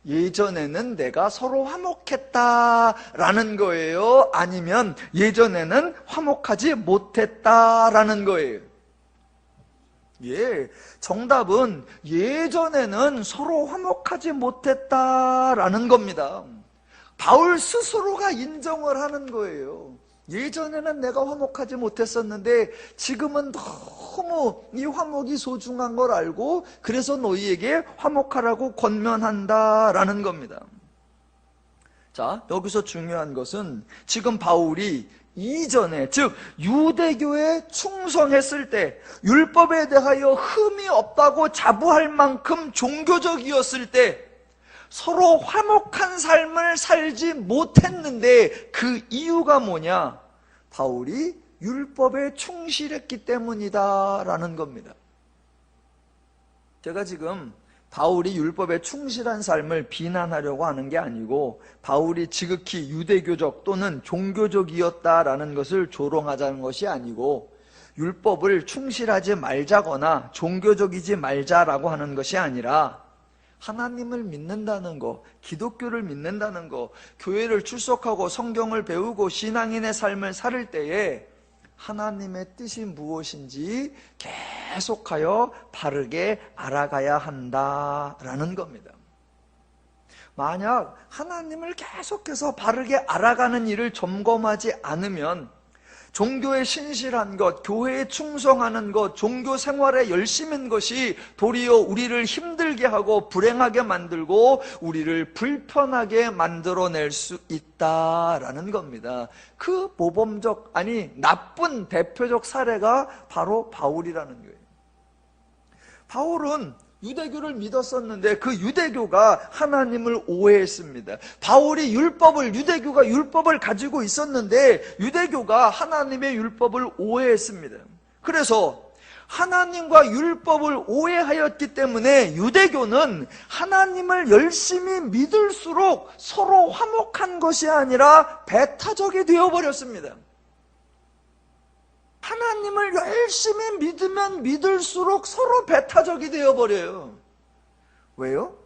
Speaker 1: 예전에는 내가 서로 화목했다라는 거예요? 아니면 예전에는 화목하지 못했다라는 거예요? 정답은 예전에는 서로 화목하지 못했다라는 겁니다. 바울 스스로가 인정을 하는 거예요. 예전에는 내가 화목하지 못했었는데 지금은 너무 이 화목이 소중한 걸 알고 그래서 너희에게 화목하라고 권면한다라는 겁니다. 자, 여기서 중요한 것은 지금 바울이 이전에, 즉 유대교에 충성했을 때, 율법에 대하여 흠이 없다고 자부할 만큼 종교적이었을 때 서로 화목한 삶을 살지 못했는데 그 이유가 뭐냐? 바울이 율법에 충실했기 때문이다 라는 겁니다. 제가 지금 바울이 율법에 충실한 삶을 비난하려고 하는 게 아니고 바울이 지극히 유대교적 또는 종교적이었다라는 것을 조롱하자는 것이 아니고 율법을 충실하지 말자거나 종교적이지 말자라고 하는 것이 아니라 하나님을 믿는다는 거, 기독교를 믿는다는 거, 교회를 출석하고 성경을 배우고 신앙인의 삶을 살 때에 하나님의 뜻이 무엇인지 계속하여 바르게 알아가야 한다라는 겁니다. 만약 하나님을 계속해서 바르게 알아가는 일을 점검하지 않으면 종교에 신실한 것, 교회에 충성하는 것, 종교 생활에 열심인 것이 도리어 우리를 힘들게 하고 불행하게 만들고 우리를 불편하게 만들어낼 수 있다라는 겁니다. 그 모범적, 아니 나쁜 대표적 사례가 바로 바울이라는 거예요. 바울은 유대교를 믿었었는데 그 유대교가 하나님을 오해했습니다. 바울이 유대교가 율법을 가지고 있었는데 유대교가 하나님의 율법을 오해했습니다. 그래서 하나님과 율법을 오해하였기 때문에 유대교는 하나님을 열심히 믿을수록 서로 화목한 것이 아니라 배타적이 되어버렸습니다. 하나님을 열심히 믿으면 믿을수록 서로 배타적이 되어버려요. 왜요?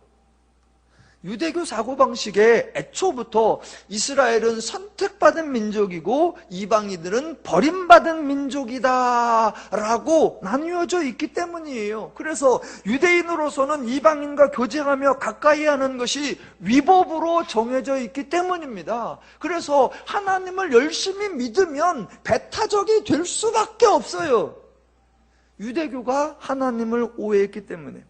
Speaker 1: 유대교 사고방식에 애초부터 이스라엘은 선택받은 민족이고 이방인들은 버림받은 민족이다 라고 나뉘어져 있기 때문이에요. 그래서 유대인으로서는 이방인과 교제하며 가까이 하는 것이 위법으로 정해져 있기 때문입니다. 그래서 하나님을 열심히 믿으면 배타적이 될 수밖에 없어요. 유대교가 하나님을 오해했기 때문에.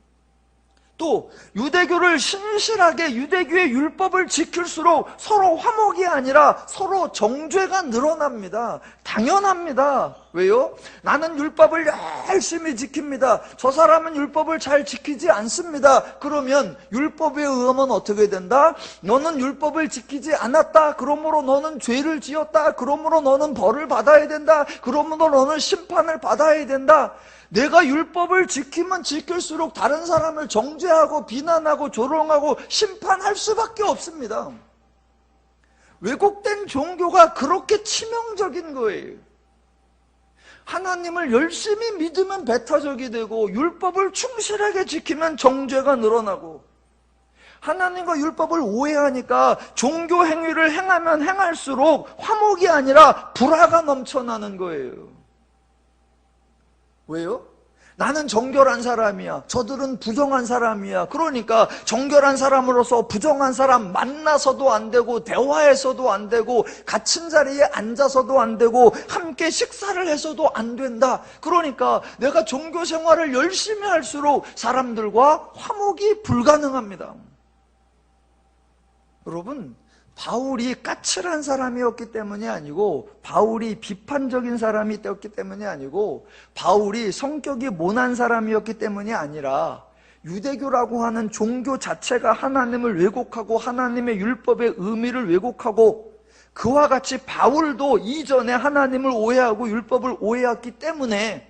Speaker 1: 또 유대교를 신실하게 유대교의 율법을 지킬수록 서로 화목이 아니라 서로 정죄가 늘어납니다. 당연합니다. 왜요? 나는 율법을 열심히 지킵니다. 저 사람은 율법을 잘 지키지 않습니다. 그러면 율법에 의하면 어떻게 된다? 너는 율법을 지키지 않았다. 그러므로 너는 죄를 지었다. 그러므로 너는 벌을 받아야 된다. 그러므로 너는 심판을 받아야 된다. 내가 율법을 지키면 지킬수록 다른 사람을 정죄하고 비난하고 조롱하고 심판할 수밖에 없습니다. 왜곡된 종교가 그렇게 치명적인 거예요. 하나님을 열심히 믿으면 배타적이 되고 율법을 충실하게 지키면 정죄가 늘어나고 하나님과 율법을 오해하니까 종교 행위를 행하면 행할수록 화목이 아니라 불화가 넘쳐나는 거예요. 왜요? 나는 정결한 사람이야. 저들은 부정한 사람이야. 그러니까 정결한 사람으로서 부정한 사람 만나서도 안 되고 대화해서도 안 되고 같은 자리에 앉아서도 안 되고 함께 식사를 해서도 안 된다. 그러니까 내가 종교 생활을 열심히 할수록 사람들과 화목이 불가능합니다. 여러분, 바울이 까칠한 사람이었기 때문이 아니고 바울이 비판적인 사람이었기 때문이 아니고 바울이 성격이 모난 사람이었기 때문이 아니라 유대교라고 하는 종교 자체가 하나님을 왜곡하고 하나님의 율법의 의미를 왜곡하고 그와 같이 바울도 이전에 하나님을 오해하고 율법을 오해했기 때문에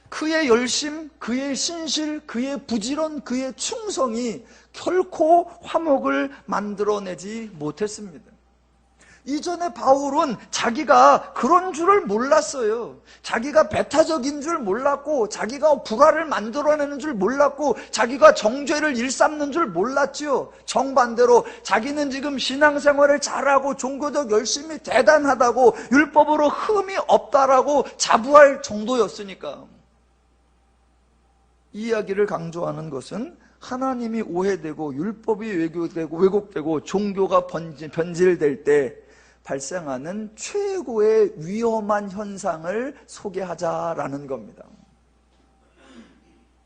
Speaker 1: 그의 열심, 그의 신실, 그의 부지런, 그의 충성이 결코 화목을 만들어내지 못했습니다. 이전에 바울은 자기가 그런 줄을 몰랐어요. 자기가 배타적인 줄 몰랐고 자기가 불화를 만들어내는 줄 몰랐고 자기가 정죄를 일삼는 줄 몰랐죠. 정반대로 자기는 지금 신앙생활을 잘하고 종교적 열심히 대단하다고 율법으로 흠이 없다라고 자부할 정도였으니까. 이 이야기를 강조하는 것은 하나님이 오해되고 율법이 왜곡되고 종교가 변질될 때 발생하는 최고의 위험한 현상을 소개하자라는 겁니다.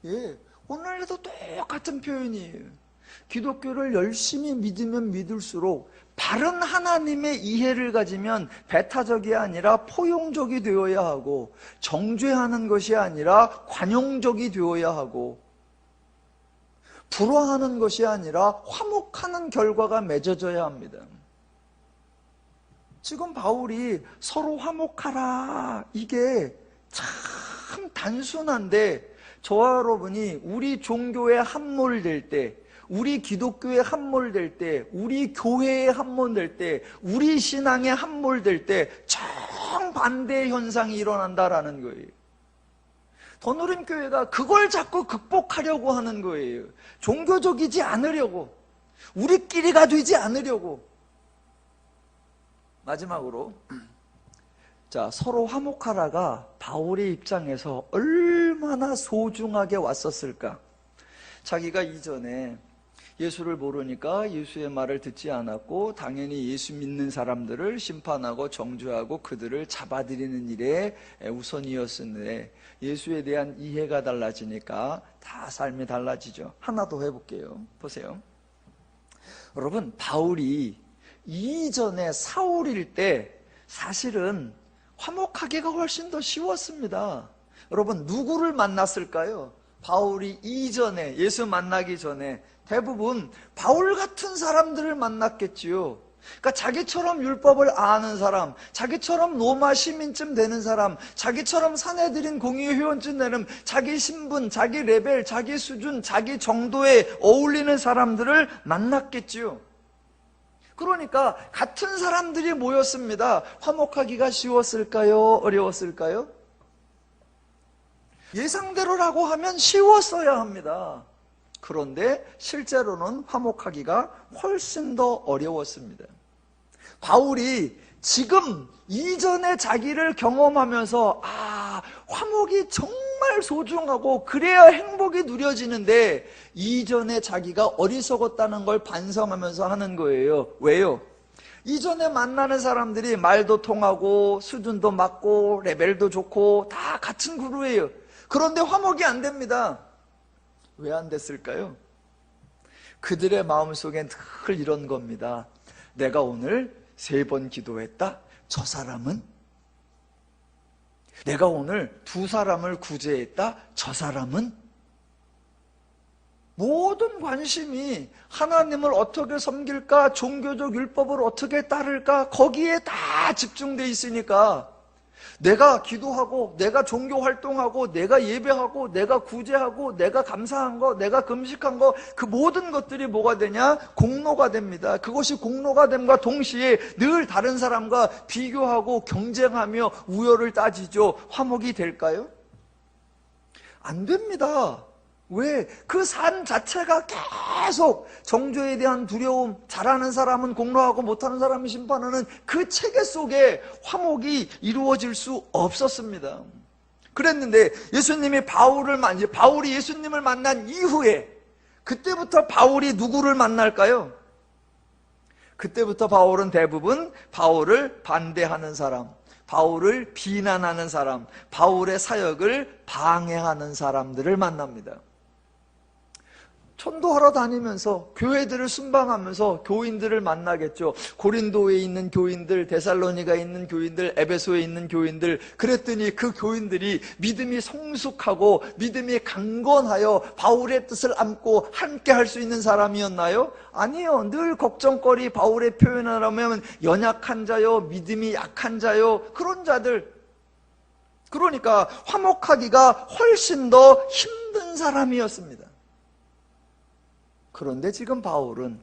Speaker 1: 예, 오늘도 똑같은 표현이에요. 기독교를 열심히 믿으면 믿을수록 바른 하나님의 이해를 가지면 배타적이 아니라 포용적이 되어야 하고 정죄하는 것이 아니라 관용적이 되어야 하고 불화하는 것이 아니라 화목하는 결과가 맺어져야 합니다. 지금 바울이 서로 화목하라 이게 참 단순한데 저와 여러분이 우리 종교에 함몰될 때 우리 기독교에 함몰될 때, 우리 교회에 함몰될 때, 우리 신앙에 함몰될 때 정반대의 현상이 일어난다라는 거예요. 더누림교회가 그걸 자꾸 극복하려고 하는 거예요. 종교적이지 않으려고, 우리끼리가 되지 않으려고. 마지막으로 자, 서로 화목하라가 바울의 입장에서 얼마나 소중하게 왔었을까. 자기가 이전에 예수를 모르니까 예수의 말을 듣지 않았고 당연히 예수 믿는 사람들을 심판하고 정죄하고 그들을 잡아들이는 일에 우선이었는데 예수에 대한 이해가 달라지니까 다 삶이 달라지죠. 하나 더 해볼게요. 보세요. 여러분, 바울이 이전에 사울일 때 사실은 화목하기가 훨씬 더 쉬웠습니다. 여러분, 누구를 만났을까요? 바울이 이전에, 예수 만나기 전에 대부분 바울 같은 사람들을 만났겠지요. 그러니까 자기처럼 율법을 아는 사람, 자기처럼 로마 시민쯤 되는 사람, 자기처럼 사내들인 공의 회원쯤 되는, 자기 신분, 자기 레벨, 자기 수준, 자기 정도에 어울리는 사람들을 만났겠지요. 그러니까 같은 사람들이 모였습니다. 화목하기가 쉬웠을까요? 어려웠을까요? 예상대로라고 하면 쉬웠어야 합니다. 그런데 실제로는 화목하기가 훨씬 더 어려웠습니다. 바울이 지금 이전에 자기를 경험하면서 화목이 정말 소중하고 그래야 행복이 누려지는데 이전에 자기가 어리석었다는 걸 반성하면서 하는 거예요. 왜요? 이전에 만나는 사람들이 말도 통하고 수준도 맞고 레벨도 좋고 다 같은 그루예요. 그런데 화목이 안 됩니다. 왜 안 됐을까요? 그들의 마음속엔 늘 이런 겁니다. 내가 오늘 3번 기도했다? 저 사람은? 내가 오늘 2사람을 구제했다? 저 사람은? 모든 관심이 하나님을 어떻게 섬길까? 종교적 율법을 어떻게 따를까? 거기에 다 집중되어 있으니까 내가 기도하고 내가 종교 활동하고 내가 예배하고 내가 구제하고 내가 감사한 거 내가 금식한 거 그 모든 것들이 뭐가 되냐? 공로가 됩니다. 그것이 공로가 됨과 동시에 늘 다른 사람과 비교하고 경쟁하며 우열을 따지죠. 화목이 될까요? 안 됩니다. 왜? 그 산 자체가 계속 정죄에 대한 두려움, 잘하는 사람은 공로하고 못하는 사람은 심판하는 그 체계 속에 화목이 이루어질 수 없었습니다. 그랬는데 바울이 예수님을 만난 이후에 그때부터 바울이 누구를 만날까요? 그때부터 바울은 대부분 바울을 반대하는 사람, 바울을 비난하는 사람, 바울의 사역을 방해하는 사람들을 만납니다. 전도하러 다니면서 교회들을 순방하면서 교인들을 만나겠죠. 고린도에 있는 교인들, 데살로니가에 있는 교인들, 에베소에 있는 교인들. 그랬더니 그 교인들이 믿음이 성숙하고 믿음이 강건하여 바울의 뜻을 안고 함께 할 수 있는 사람이었나요? 아니요. 늘 걱정거리, 바울의 표현을 하면 연약한 자요, 믿음이 약한 자요, 그런 자들. 그러니까 화목하기가 훨씬 더 힘든 사람이었습니다. 그런데 지금 바울은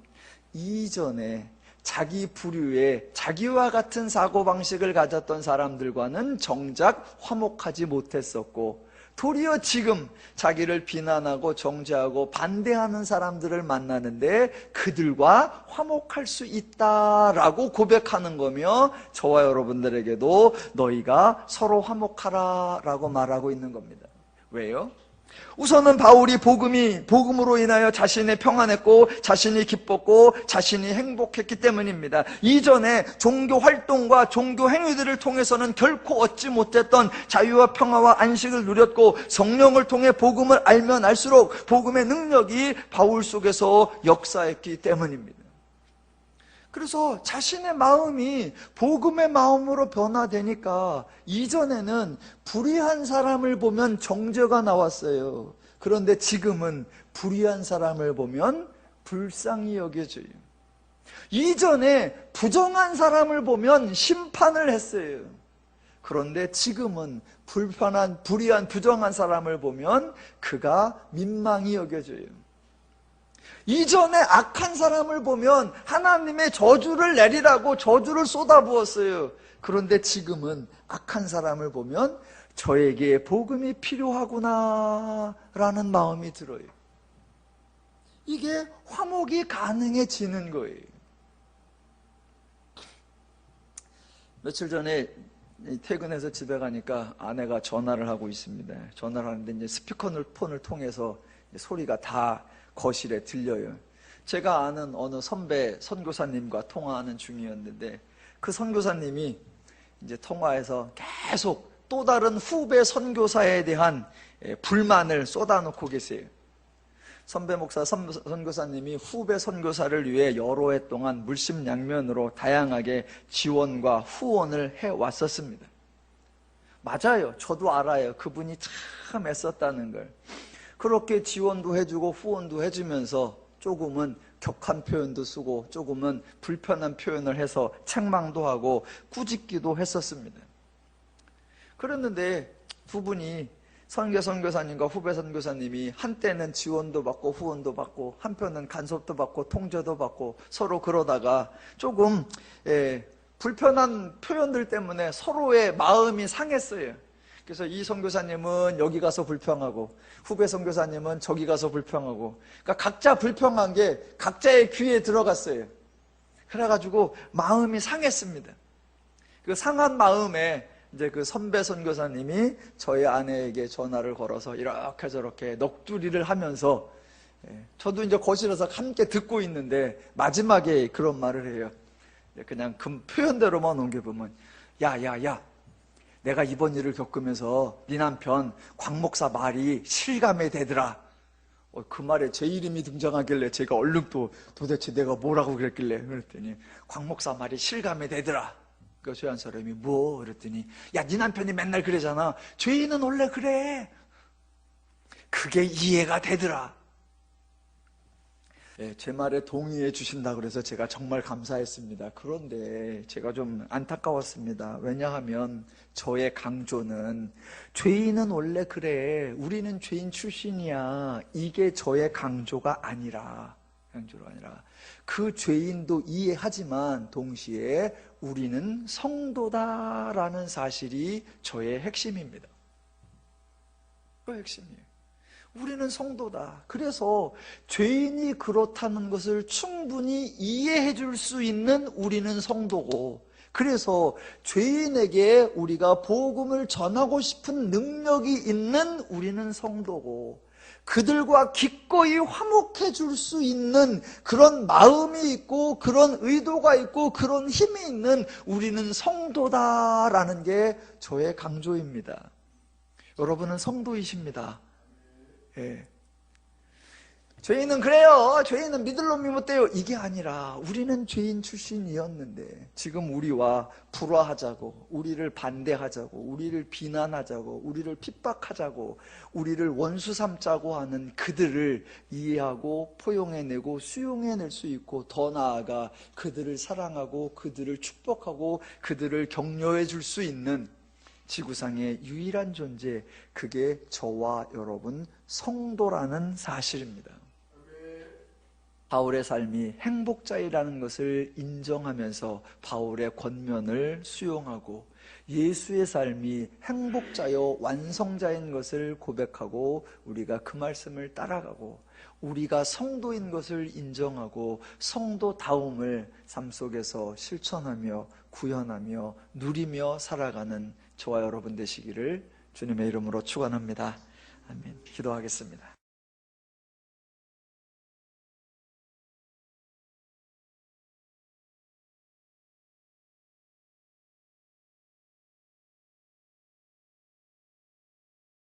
Speaker 1: 이전에 자기 부류의 자기와 같은 사고방식을 가졌던 사람들과는 정작 화목하지 못했었고 도리어 지금 자기를 비난하고 정죄하고 반대하는 사람들을 만나는데 그들과 화목할 수 있다라고 고백하는 거며 저와 여러분들에게도 너희가 서로 화목하라 라고 말하고 있는 겁니다. 왜요? 우선은 바울이 복음으로 인하여 자신이 평안했고 자신이 기뻤고 자신이 행복했기 때문입니다. 이전에 종교 활동과 종교 행위들을 통해서는 결코 얻지 못했던 자유와 평화와 안식을 누렸고 성령을 통해 복음을 알면 알수록 복음의 능력이 바울 속에서 역사했기 때문입니다. 그래서 자신의 마음이 복음의 마음으로 변화되니까 이전에는 불의한 사람을 보면 정죄가 나왔어요. 그런데 지금은 불의한 사람을 보면 불쌍히 여겨져요. 이전에 부정한 사람을 보면 심판을 했어요. 그런데 지금은 불의한 부정한 사람을 보면 그가 민망히 여겨져요. 이전에 악한 사람을 보면 하나님의 저주를 내리라고 저주를 쏟아부었어요. 그런데 지금은 악한 사람을 보면 저에게 복음이 필요하구나 라는 마음이 들어요. 이게 화목이 가능해지는 거예요. 며칠 전에 퇴근해서 집에 가니까 아내가 전화를 하고 있습니다. 전화를 하는데 이제 스피커폰을 통해서 소리가 다 거실에 들려요. 제가 아는 어느 선배 선교사님과 통화하는 중이었는데 그 선교사님이 이제 통화에서 계속 또 다른 후배 선교사에 대한 불만을 쏟아놓고 계세요. 선배 목사 선교사님이 후배 선교사를 위해 여러 해 동안 물심양면으로 다양하게 지원과 후원을 해왔었습니다. 맞아요. 저도 알아요. 그분이 참 애썼다는 걸. 그렇게 지원도 해주고 후원도 해주면서 조금은 격한 표현도 쓰고 조금은 불편한 표현을 해서 책망도 하고 꾸짖기도 했었습니다. 그랬는데 두 분이 선교사님과 후배 선교사님이 한때는 지원도 받고 후원도 받고 한편은 간섭도 받고 통제도 받고 서로 그러다가 조금 불편한 표현들 때문에 서로의 마음이 상했어요. 그래서 이 선교사님은 여기 가서 불평하고 후배 선교사님은 저기 가서 불평하고, 그러니까 각자 불평한 게 각자의 귀에 들어갔어요. 그래가지고 마음이 상했습니다. 그 상한 마음에 이제 그 선배 선교사님이 저희 아내에게 전화를 걸어서 이렇게 저렇게 넋두리를 하면서, 저도 이제 거실에서 함께 듣고 있는데 마지막에 그런 말을 해요. 그냥 그 표현대로만 옮겨보면, 야, 내가 이번 일을 겪으면서 네 남편 광 목사 말이 실감이 되더라. 그 말에 제 이름이 등장하길래 제가 얼른 또 도대체 내가 뭐라고 그랬길래 그랬더니 광 목사 말이 실감이 되더라. 그 죄한 사람이 뭐? 그랬더니 야, 네 남편이 맨날 그러잖아. 죄인은 원래 그래. 그게 이해가 되더라. 제 말에 동의해 주신다 그래서 제가 정말 감사했습니다. 그런데 제가 좀 안타까웠습니다. 왜냐하면 저의 강조는 죄인은 원래 그래. 우리는 죄인 출신이야. 이게 저의 강조가 아니라 그 죄인도 이해하지만 동시에 우리는 성도다라는 사실이 저의 핵심입니다. 그 핵심이에요. 우리는 성도다. 그래서 죄인이 그렇다는 것을 충분히 이해해 줄 수 있는 우리는 성도고, 그래서 죄인에게 우리가 복음을 전하고 싶은 능력이 있는 우리는 성도고, 그들과 기꺼이 화목해 줄 수 있는 그런 마음이 있고 그런 의도가 있고 그런 힘이 있는 우리는 성도다라는 게 저의 강조입니다. 여러분은 성도이십니다. 죄인은 그래요. 죄인은 믿을 놈이 못 돼요. 이게 아니라 우리는 죄인 출신이었는데 지금 우리와 불화하자고, 우리를 반대하자고, 우리를 비난하자고, 우리를 핍박하자고, 우리를 원수 삼자고 하는 그들을 이해하고 포용해내고 수용해낼 수 있고, 더 나아가 그들을 사랑하고 그들을 축복하고 그들을 격려해 줄 수 있는 지구상의 유일한 존재, 그게 저와 여러분 성도라는 사실입니다. 바울의 삶이 행복자이라는 것을 인정하면서 바울의 권면을 수용하고, 예수의 삶이 행복자요 완성자인 것을 고백하고 우리가 그 말씀을 따라가고, 우리가 성도인 것을 인정하고 성도다움을 삶 속에서 실천하며 구현하며 누리며 살아가는 저와 여러분 되시기를 주님의 이름으로 축원합니다. 아멘. 기도하겠습니다.